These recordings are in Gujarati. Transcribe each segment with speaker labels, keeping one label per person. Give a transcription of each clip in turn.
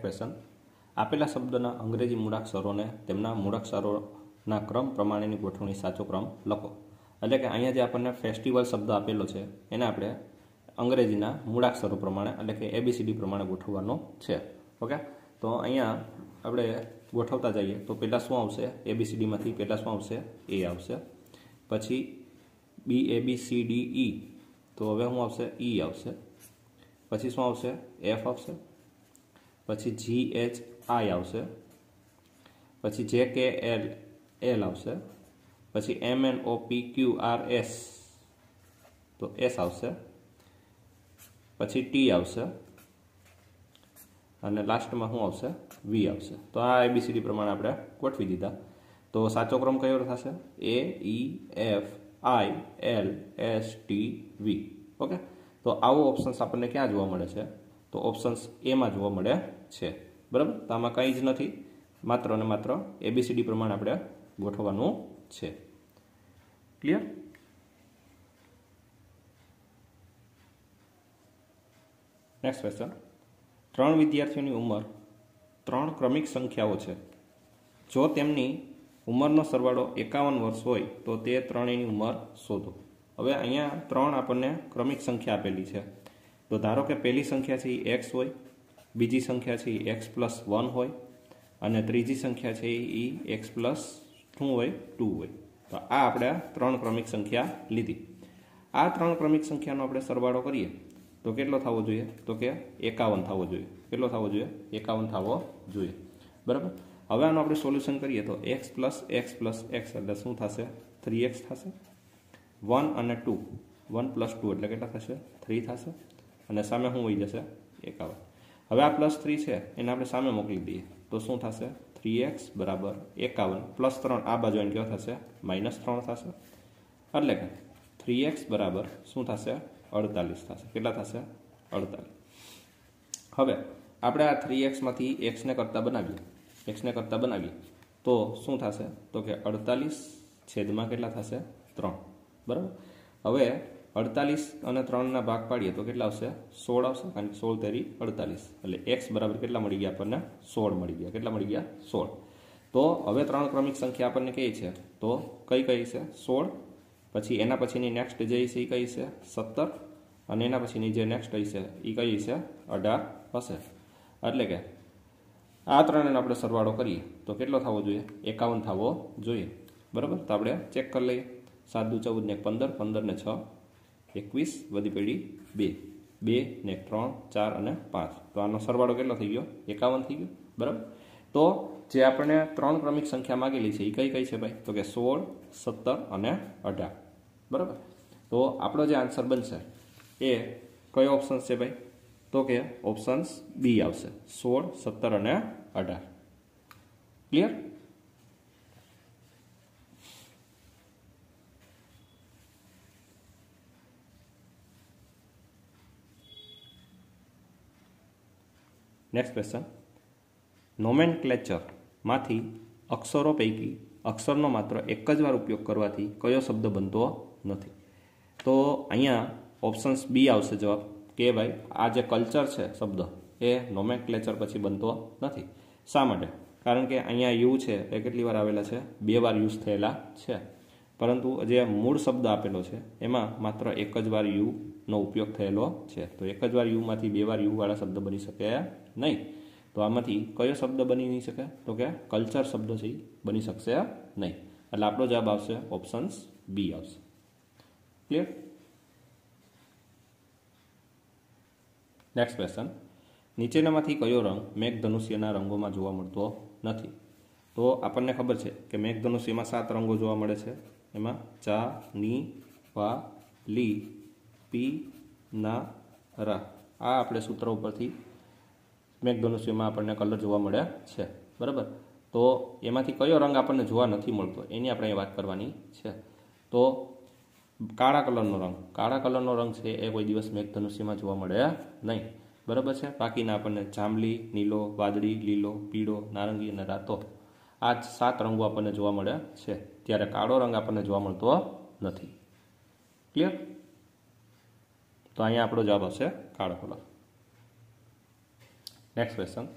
Speaker 1: ક્વેશ્ચન, આપેલા શબ્દના અંગ્રેજી મૂળાક્ષરોને તેમના મૂળાક્ષરોના ક્રમ પ્રમાણેની ગોઠવણી સાચો ક્રમ લખો. એટલે કે અહીંયા જે આપણને ફેસ્ટિવલ શબ્દ આપેલો છે એને આપણે અંગ્રેજીના મૂળાક્ષરો પ્રમાણે એટલે કે ABCD પ્રમાણે ગોઠવવાનો છે. ઓકે, તો અહીંયા આપણે ગોઠવતા જઈએ તો પહેલાં શું આવશે? ABCDમાંથી પહેલાં શું આવશે? A આવશે. પછી BABCDE, તો હવે શું આવશે? E આવશે. પછી શું આવશે? F આવશે. પછી GHI આવશે. પછી JKL આવશે. પછી MNOPQRS, તો S આવશે. પછી T આવશે અને લાસ્ટમાં શું આવશે? V આવશે. તો આ ABCD પ્રમાણે આપણે ગોઠવી દીધા. તો સાચો ક્રમ કયો થશે? AEFILSTV. ઓકે, તો આવો ઓપ્શન્સ આપણને ક્યાં જોવા મળે છે? તો ઓપ્શન્સ એમાં જોવા મળે છે. બરાબર, તો આમાં કંઈ જ નથી, માત્ર ને માત્ર ABCD પ્રમાણે આપણે ગોઠવવાનું છે. ક્લિયર? નેક્સ્ટ ક્વેશ્ચન, 3 વિદ્યાર્થીઓની ઉંમર 3 ક્રમિક સંખ્યાઓ છે. જો તેમની ઉંમરનો સરવાળો 51 વર્ષ હોય તો તે ત્રણેયની ઉંમર શોધો. હવે અહીંયા 3 આપણને ક્રમિક સંખ્યા આપેલી છે. તો ધારો કે પહેલી સંખ્યા છે એ x હોય, બીજી સંખ્યા છે એ x+1 હોય અને ત્રીજી સંખ્યા છે એ x+2 હોય. તો આ આપણે 3 ક્રમિક સંખ્યા લીધી. આ 3 ક્રમિક સંખ્યાનો આપણે સરવાળો કરીએ તો કેટલો થવો જોઈએ? તો કે 51 થવો જોઈએ. કેટલો થવો જોઈએ? 51 થવો જોઈએ. બરાબર, હવે આનું આપણે સોલ્યુશન કરીએ તો x + x + x એટલે શું થશે? 3x થશે. 1 અને 2, 1 + 2 એટલે કેટલા થશે? 3 થશે. અને સામે શું હોઈ જશે? 51. હવે આ +3 છે એને આપણે સામે મોકલી દઈએ તો શું થશે? 3x = 51 + 3 આ બાજુ એને કેવો થશે? -3 થશે. એટલે કે 3x બરાબર શું થશે? 48 થશે. કેટલા થશે? 48. હવે આપણે આ 3x માંથી x ને કરતા બનાવીએ તો શું થશે? તો કે 48 છેદમાં કેટલા થશે? 3. બરાબર, હવે 48 અને 3 ના ભાગ પાડીએ તો કેટલા આવશે? 16 આવશે, કારણ કે 16 તેરી 48. એટલે x બરાબર કેટલા મળી ગયા આપણને? 16 મળી ગયા. કેટલા મળી ગયા? 16. તો હવે 3 ક્રમિક સંખ્યા આપણને કઈ છે? તો કઈ છે? 16. પછી એના પછીની નેક્સ્ટ જે છે એ કઈ છે? 17. અને એના પછીની જે નેક્સ્ટ છે એ કઈ છે? 18 હશે. એટલે કે આ ત્રણેયનો આપણે સરવાળો કરીએ તો કેટલો થવો જોઈએ? 51 થવો જોઈએ. બરાબર, તો આપણે ચેક કરી લઈએ. 7 દુ 14 ને 15, 15 ને 6 21, વધી પડી 2, 2 ને 3 4 અને 5. તો આનો સરવાળો કેટલો થઈ ગયો? 51 થઈ ગયો. બરાબર, તો જે આપણે 3 ક્રમિક સંખ્યા માંગેલી છે એ કઈ છે ભાઈ? તો કે 16, 17 અને 18. બરાબર, તો આપણો જે આન્સર બનશે એ કયો ઓપ્શન છે ભાઈ? તો કે ઓપ્શન્સ બી આવશે, 16, 17 અને 18. ક્લિયર? નેક્સ્ટ ક્વેશ્ચન, નોમેનક્લેચરમાંથી અક્ષરો પૈકી અક્ષરનો માત્ર એક જ વાર ઉપયોગ કરવાથી કયો શબ્દ બનતો નથી? તો અહીંયા ઓપ્શન્સ બી આવશે જવાબ, કે ભાઈ આ જે કલ્ચર છે શબ્દ એ નોમેનક્લેચર પછી બનતો નથી. શા માટે? કારણ કે અહીંયા યુ છે એ કેટલી વાર આવેલા છે? 2 વાર યુઝ થયેલા છે. પરંતુ જે મૂળ શબ્દ આપેલો છે એમાં માત્ર એક જ વાર યુનો ઉપયોગ થયેલો છે. તો એક જ વાર યુમાંથી 2 વાર યુ વાળા શબ્દ બની શકે નહીં. તો આમાંથી કયો શબ્દ બની નહીં શકે? તો કે કલ્ચર શબ્દ છે એ બની શકશે નહીં. એટલે આપણો જવાબ આવશે ઓપ્શન્સ બી આવશે. ક્લિયર? નેક્સ્ટ ક્વેશ્ચન, નીચેનામાંથી કયો રંગ મેઘધનુષ્યના રંગોમાં જોવા મળતો નથી? તો આપણને ખબર છે કે મેઘધનુષ્યમાં 7 રંગો જોવા મળે છે. એમાં ચા, ની, વા, લી, પી, ના, રા. આ આપણે સૂત્ર ઉપરથી મેઘધનુષ્યમાં આપણને કલર જોવા મળે છે. બરાબર, તો એમાંથી કયો રંગ આપણને જોવા નથી મળતો એની આપણે વાત કરવાની છે. તો કાળા કલરનો રંગ છે એ કોઈ દિવસ મેઘધનુષ્યમાં જોવા મળે નહીં. બરાબર છે, બાકીના આપણને જાંબલી, નીલો, વાદળી, લીલો, પીળો, નારંગી અને રાતો આ 7 રંગો આપણને જોવા મળે છે. ત્યારે કાળો રંગ આપણને જોવા મળતો નથી. ક્લિયર? તો અહીંયા આપણો જવાબ આવશે કાળો કલર. Next question,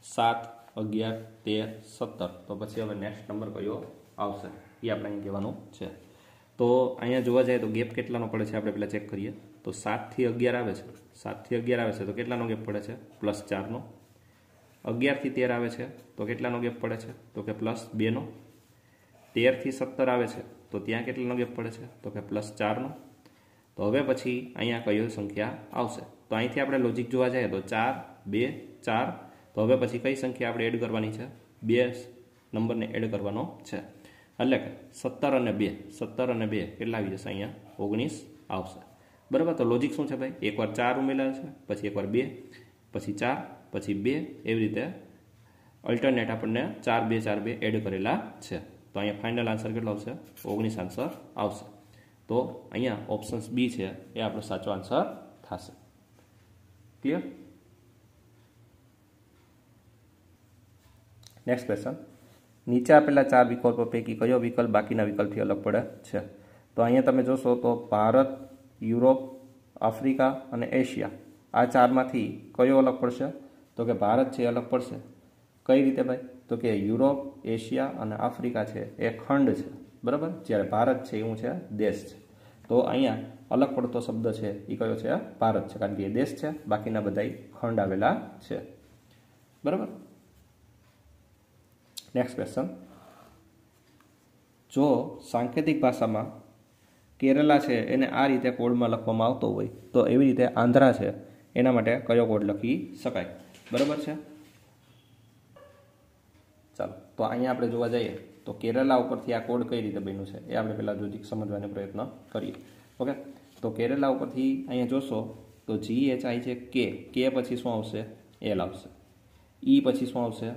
Speaker 1: 7, 11, 13, 17. તો પછી હવે નેક્સ્ટ નંબર કયો આવશે એ આપણે અહીં કહેવાનું છે. તો અહીંયા જોવા જાય તો ગેપ કેટલાનો પડે છે આપણે પહેલાં ચેક કરીએ. તો 7 થી 11 આવે છે. 7 થી 11 આવે છે તો કેટલાનો ગેપ પડે છે? +4નો. 11 થી 13 આવે છે તો કેટલાનો ગેપ પડે છે? તો કે +2નો. 13 થી 17 આવે છે તો ત્યાં કેટલાનો ગેપ પડે છે? તો કે +4નો. તો હવે પછી અહીંયા કયો સંખ્યા આવશે? તો અહીંથી આપણે લોજિક જોવા જઈએ તો 4, 2, 4. તો હવે પછી કઈ સંખ્યા આપણે એડ કરવાની છે? 2 નંબરને એડ કરવાનો છે. એટલે કે 17 અને 2, 17 અને 2 કેટલા આવી જશે? અહીંયા 19 આવશે. બરાબર. તો લોજિક શું છે ભાઈ? એકવાર 4 ઉમેરેલા છે, પછી એકવાર 2, પછી 4, પછી 2, એવી રીતે અલ્ટરનેટ આપણને 4, 2, 4, 2 એડ કરેલા છે. તો અહીંયા ફાઇનલ આન્સર કેટલો આવશે? 19 આન્સર આવશે. તો અહીંયા ઓપ્શન્સ બી છે એ આપણો સાચો આન્સર થશે. ક્લિયર? Next question. નીચે આપેલા 4 વિકલ્પો પૈકી કયો વિકલ્પ બાકીના વિકલ્પથી અલગ પડે છે? તો અહીંયા તમે જોશો તો ભારત, યુરોપ, આફ્રિકા અને એશિયા, આ 4માંથી કયો અલગ પડશે? તો કે ભારત છે અલગ પડશે. કઈ રીતે ભાઈ? તો કે યુરોપ, એશિયા અને આફ્રિકા છે એ ખંડ છે. બરાબર. જ્યારે ભારત છે એવું છે દેશ છે. તો અહીંયા અલગ પડતો શબ્દ છે એ કયો છે? ભારત છે, કારણ કે એ દેશ છે, બાકીના બધા ખંડ આવેલા છે. બરાબર. Next question. જો સાંકેતિક ભાષામાં કેરલા છે એને આ રીતે કોડમાં લખવામાં આવતો હોય તો એવી રીતે આંધ્રા છે એના માટે કયો કોડ લખી શકાય? બરાબર છે. ચાલો, તો અહીંયા આપણે જોવા જઈએ તો કેરલા ઉપરથી આ કોડ કઈ રીતે બન્યું છે એ આપણે પહેલાં લોજિક સમજવાનો પ્રયત્ન કરીએ. ઓકે. તો કેરલા ઉપરથી અહીંયા જોશો તો GHI છે કે પછી શું આવશે? L આવશે. E પછી શું આવશે?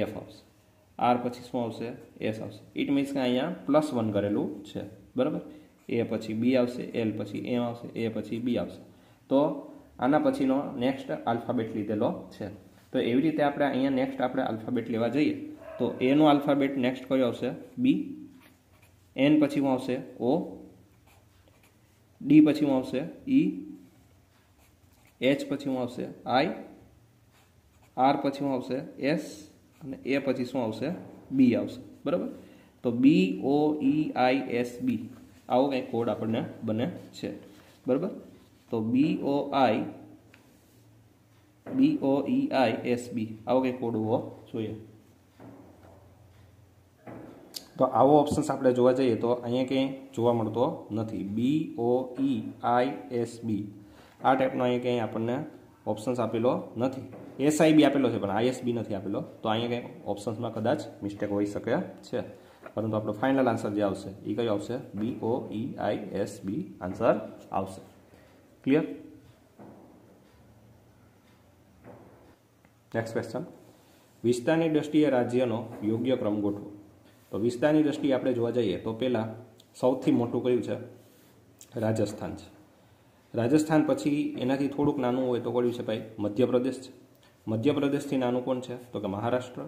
Speaker 1: F આવશે. R પછી શું આવશે? S આવશે. ઇટ મીન્સ કે અહીંયા +1 કરેલું છે. બરાબર. A પછી B આવશે, L પછી M આવશે, A પછી B આવશે. તો આના પછીનો નેક્સ્ટ આલ્ફાબેટ લીધેલો છે. તો એવી રીતે આપણે અહીંયા નેક્સ્ટ આપણે આલ્ફાબેટ લેવા જઈએ તો A નો આલ્ફાબેટ નેક્સ્ટ કયો આવશે? B. N પછી શું આવશે? O. D પછી શું આવશે? E. H પછી શું આવશે? I. R પછી શું આવશે? S. અને A પછી શું આવશે? B આવશે. બરાબર. તો BOEISB આવો કંઈક કોડ આપણને બને છે. બરાબર. તો BOEISB આવો કંઈક કોડ હોવો જોઈએ. તો આવો ઓપ્શન્સ આપણે જોવા જઈએ તો અહીંયા કંઈ જોવા મળતો નથી. BOEISB આ ટાઈપનો અહીંયા કંઈ આપણને ઓપ્શન્સ આપેલો નથી. SIB આપેલો છે પણ ISB નથી આપેલો. તો અહીંયા કંઈ ઓપ્શન્સમાં કદાચ મિસ્ટેક હોઈ શકે છે. પરંતુ આપણો ફાઇનલ આન્સર જે આવશે એ કયો આવશે? BOEISB આન્સર આવશે. ક્લિયર? Next question. વિસ્તારની દ્રષ્ટિએ રાજ્યનો યોગ્ય ક્રમ ગોઠવો. તો વિસ્તારની દ્રષ્ટિએ આપણે જોવા જઈએ તો પહેલાં સૌથી મોટું કયું છે? રાજસ્થાન છે. રાજસ્થાન પછી એનાથી થોડુંક નાનું હોય તો કયું છે ભાઈ? મધ્યપ્રદેશ છે. મધ્યપ્રદેશથી નાનું કોણ છે? તો કે મહારાષ્ટ્ર.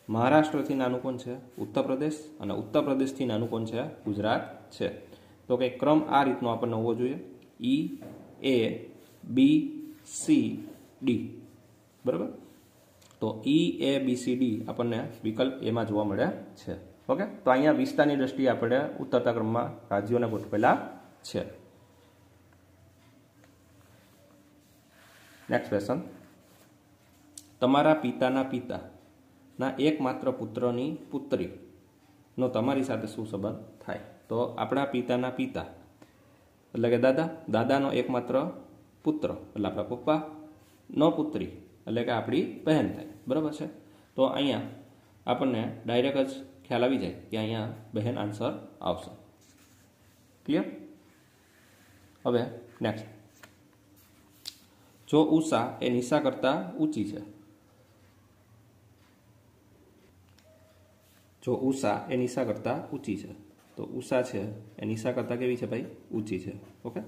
Speaker 1: મહારાષ્ટ્રથી નાનું કોણ છે? ઉત્તર પ્રદેશ. અને ઉત્તર પ્રદેશથી નાનું કોણ છે? ગુજરાત છે. તો કંઈક ક્રમ આ રીતનો આપણને હોવો જોઈએ. E, A, B, C, D. બરાબર. તો E, A, B, C, D આપણને વિકલ્પ એમાં જોવા મળે છે. ઓકે. તો અહીંયા વિસ્તારની દ્રષ્ટિએ આપણે ઉતરતા ક્રમમાં રાજ્યોને ગોઠવેલા છે. Next question. તમારા પિતાના પિતાના એકમાત્ર પુત્રની પુત્રીનો તમારી સાથે શું સંબંધ થાય? તો આપણા પિતાના પિતા એટલે કે દાદાનો એકમાત્ર પુત્ર એટલે આપણા પપ્પાનો પુત્રી એટલે કે આપણી બહેન થાય. બરાબર છે. તો અહીંયા આપણને ડાયરેક્ટ જ ખ્યાલ આવી જાય કે અહીંયા બહેન આન્સર આવશે. ક્લિયર? હવે નેક્સ્ટ. જો ઉષા એ નિશા કરતાં ઊંચી છે. જો ઉષા એ નિશા કરતાં ઊંચી છે તો ઉષા છે એ નિશા કરતાં કેવી છે ભાઈ? ઊંચી છે. ઓકે.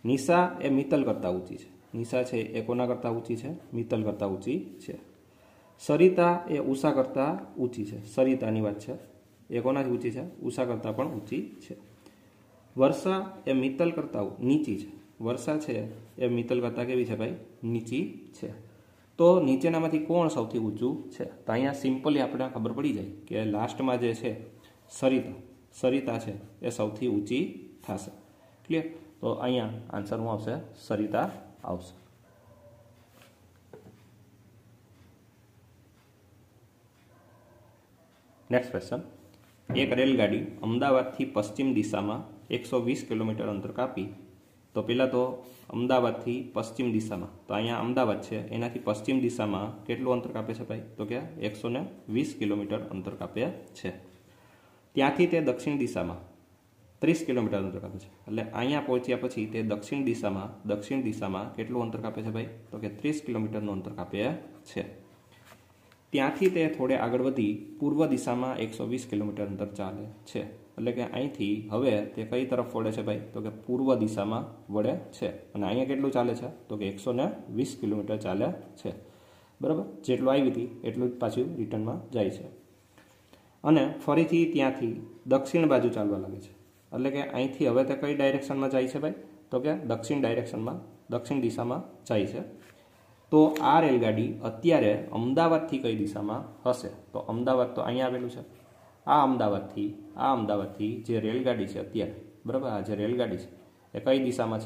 Speaker 1: નિશા એ મિત્તલ કરતાં ઊંચી છે. નિશા છે એ કોના કરતાં ઊંચી છે? મિત્તલ કરતાં ઊંચી છે. સરિતા એ ઉષા કરતાં ઊંચી છે. સરિતાની વાત છે. એ કોનાથી ઊંચી છે? ઉષા કરતાં પણ ઊંચી છે. વર્ષા એ મિત્તલ કરતાં નીચી છે. વર્ષા છે એ મિત્તલ કરતાં કેવી છે ભાઈ? નીચી છે. તો નીચેનામાંથી કોણ સૌથી ઊંચું છે? તો અહીંયા સિમ્પલી આપણે ખબર પડી જાય કે લાસ્ટમાં જે છે સરિતા છે એ સૌથી ઊંચી થશે. ક્લિયર? તો અહીંયા આન્સર શું આવશે? સરિતા આવશે. Next question. એક રેલગાડી અમદાવાદથી પશ્ચિમ દિશામાં 120 કિલોમીટર અંતર કાપી. તો પહેલાં તો અમદાવાદથી પશ્ચિમ દિશામાં, તો અહીંયા અમદાવાદ છે એનાથી પશ્ચિમ દિશામાં કેટલું અંતર કાપે છે ભાઈ? તો કે 120 કિલોમીટર અંતર કાપે છે. ત્યાંથી તે દક્ષિણ દિશામાં 30 કિલોમીટર અંતર કાપે છે. એટલે અહીંયા પહોંચ્યા પછી તે દક્ષિણ દિશામાં કેટલું અંતર કાપે છે ભાઈ? તો કે 30 કિલોમીટરનું અંતર કાપે છે. ત્યાંથી તે થોડે આગળ વધી પૂર્વ દિશામાં 120 કિલોમીટર અંતર ચાલે છે. એટલે કે અહીંથી હવે તે કઈ તરફ વળે છે ભાઈ? તો કે પૂર્વ દિશામાં વળે છે. અને અહીંયા કેટલું ચાલે છે? તો કે 120 કિલોમીટર ચાલે છે. બરાબર? જેટલું આવી હતી એટલું જ પાછું રિટર્નમાં જાય છે. અને ફરીથી ત્યાંથી દક્ષિણ બાજુ ચાલવા લાગે છે. એટલે કે અહીંથી હવે તે કઈ ડાયરેક્શનમાં જાય છે ભાઈ? તો કે દક્ષિણ દિશામાં જાય છે. તો આ રેલગાડી અત્યારે અમદાવાદથી કઈ દિશામાં હશે? તો અમદાવાદ તો અહીંયા આવેલું છે. આ અમદાવાદથી જે રેલગાડી છે અત્યારે, બરાબર, આ જે રેલગાડી છે એ કઈ દિશામાં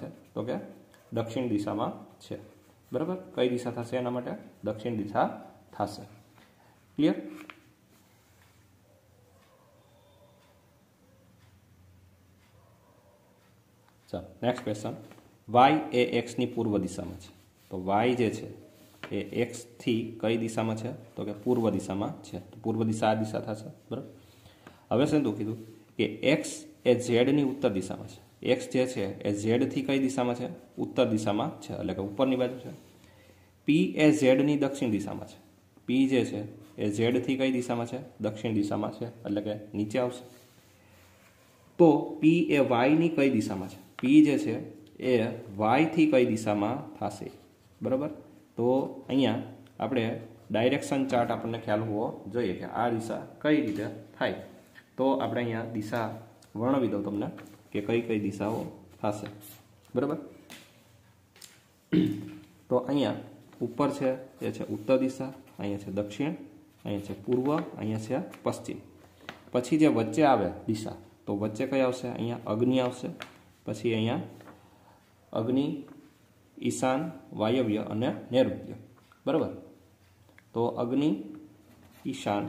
Speaker 1: છે? તો કે દક્ષિણ દિશામાં છે. બરાબર? કઈ દિશા થશે એના માટે? દક્ષિણ દિશા થશે. ક્લિયર? ચાલો નેક્સ્ટ ક્વેશ્ચન. વાય એ એક્સની પૂર્વ દિશામાં છે. તો વાય જે છે એ એક્સથી કઈ દિશામાં છે? તો કે પૂર્વ દિશામાં છે. તો પૂર્વ દિશા આ દિશા થશે. બરાબર? હવે શું કીધું કે એક્સ એ ઝેડની ઉત્તર દિશામાં છે. એક્સ જે છે એ ઝેડથી કઈ દિશામાં છે? ઉત્તર દિશામાં છે. એટલે કે ઉપરની બાજુ છે. પી એ ઝેડની દક્ષિણ દિશામાં છે. પી જે છે એ ઝેડથી કઈ દિશામાં છે? દક્ષિણ દિશામાં છે. એટલે કે નીચે આવશે. તો પી એ વાયની કઈ દિશામાં છે? પી જે છે એ વાયથી કઈ દિશામાં થશે? બરાબર? તો અહીંયા આપણે ડાયરેક્શન ચાર્ટ આપણને ખ્યાલ હોવો જોઈએ કે આ દિશા કઈ રીતે થાય. તો આપણે અહીંયા દિશા વર્ણવી દઉં તમને કે કઈ દિશાઓ થશે. બરાબર? તો અહીંયા ઉપર છે એ છે ઉત્તર દિશા, અહીંયા છે દક્ષિણ, અહીંયા છે પૂર્વ, અહીંયા છે પશ્ચિમ. પછી જે વચ્ચે આવે દિશા, તો વચ્ચે કઈ આવશે? અહીંયા અગ્નિ આવશે. પછી અહીંયા અગ્નિ, ઈશાન, વાયવ્ય અને નૈઋત્ય. બરાબર? તો અગ્નિ, ઈશાન,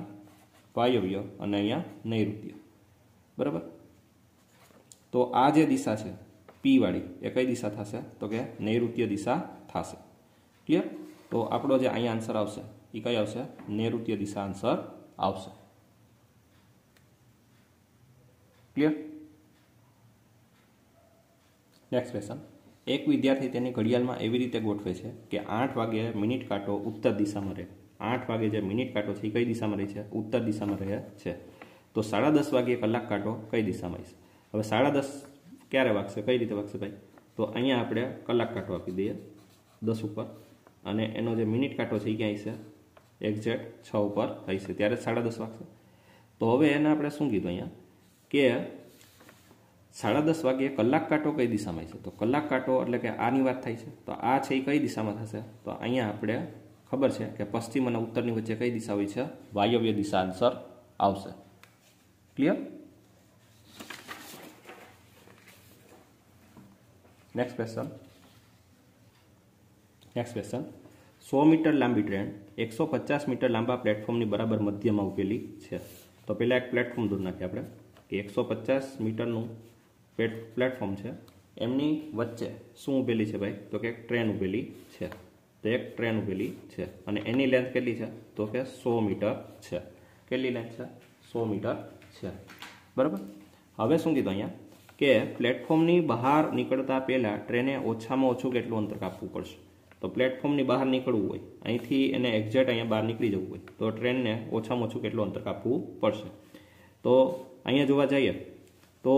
Speaker 1: વાયવ્ય અને અહીંયા નૈઋત્ય. બરાબર? તો આ જે દિશા છે પી વાળી એ કઈ દિશા થશે? તો કે નૈઋત્ય દિશા થશે. ક્લિયર? તો આપણો જે અહીંયા આન્સર આવશે એ કઈ આવશે? નૈઋત્ય દિશા આન્સર આવશે. ક્લિયર? Next question. એક વિદ્યાર્થી તેની ઘડિયાળમાં એવી રીતે ગોઠવે છે કે 8 વાગે મિનિટ કાંટો ઉત્તર દિશામાં રહે. 8 વાગે જે મિનિટ કાંટો છે એ કઈ દિશામાં રહે છે? ઉત્તર દિશામાં રહે છે. તો 10:30 વાગે કલાક કાંટો કઈ દિશામાં છે? હવે 10:30 ક્યારે વાગશે? કઈ રીતે વાગશે ભાઈ? તો અહીંયા આપણે કલાક કાંટો આપી દઈએ 10 ઉપર, અને એનો જે મિનિટ કાંટો છે એ ક્યાં હશે? એક્ઝેક્ટ 6 ઉપર હશે, ત્યારે 10:30 વાગશે. તો હવે એને આપણે શું કીધું અહીંયા કે 10:30 વાગે કલાક કાંટો કઈ દિશામાં છે? તો કલાક કાંટો એટલે કે આની વાત થાય છે. તો આ છે એ કઈ દિશામાં થશે? તો અહીંયા આપણે ખબર છે કે પશ્ચિમ અને ઉત્તરની વચ્ચે કઈ દિશા હોય છે? વાયવ્ય દિશા આન્સર આવશે. ક્લિયર? Next question. 100 મીટર લાંબી ટ્રેન 150 મીટર લાંબા પ્લેટફોર્મની બરાબર મધ્યમાં ઉભેલી છે. તો પહેલાં એક પ્લેટફોર્મ દૂર નાખીએ આપણે કે 150 મીટરનું પ્લેટફોર્મ છે, એમની વચ્ચે શું ઉભેલી છે ભાઈ? તો કે એક ટ્રેન ઉભેલી છે. તો એક ટ્રેન ઉભેલી છે અને એની લેન્થ કેટલી છે? તો કે 100 મીટર છે. કેટલી લેન્થ છે? 100 મીટર છે. બરાબર? હવે શું કીધું અહીંયા કે પ્લેટફોર્મની બહાર નીકળતા પહેલાં ટ્રેને ઓછામાં ઓછું કેટલું અંતર કાપવું પડશે? તો પ્લેટફોર્મની બહાર નીકળવું હોય, અહીંથી એને એક્ઝેક્ટ અહીંયા બહાર નીકળી જવું હોય તો ટ્રેનને ઓછામાં ઓછું કેટલું અંતર કાપવું પડશે? તો અહીંયા જોવા જઈએ તો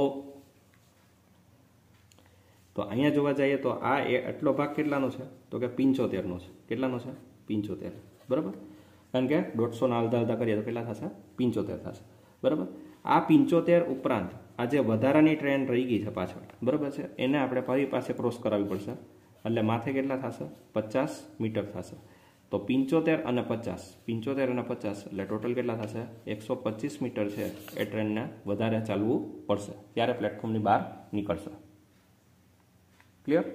Speaker 1: અહીંયા જોવા જઈએ તો આ આટલો ભાગ કેટલાનો છે? તો કે 75નો છે. કેટલાનો છે? 75. બરાબર? કારણ કે 150 ના અડધા કરીએ તો કેટલા થશે? 75 થશે. બરાબર? આ 75 ઉપરાંત આ જે વધારાની ટ્રેન રહી ગઈ છે પાછળ, બરાબર છે, એને આપણે ફરી પાસે ક્રોસ કરાવવી પડશે. એટલે માથે કેટલા થશે 50 મીટર થશે તો 75 અને 50 એટલે ટોટલ કેટલા થશે 125 મીટર છે એ ટ્રેનને વધારે ચાલવું પડશે ત્યારે પ્લેટફોર્મની બહાર નીકળશે ક્લિયર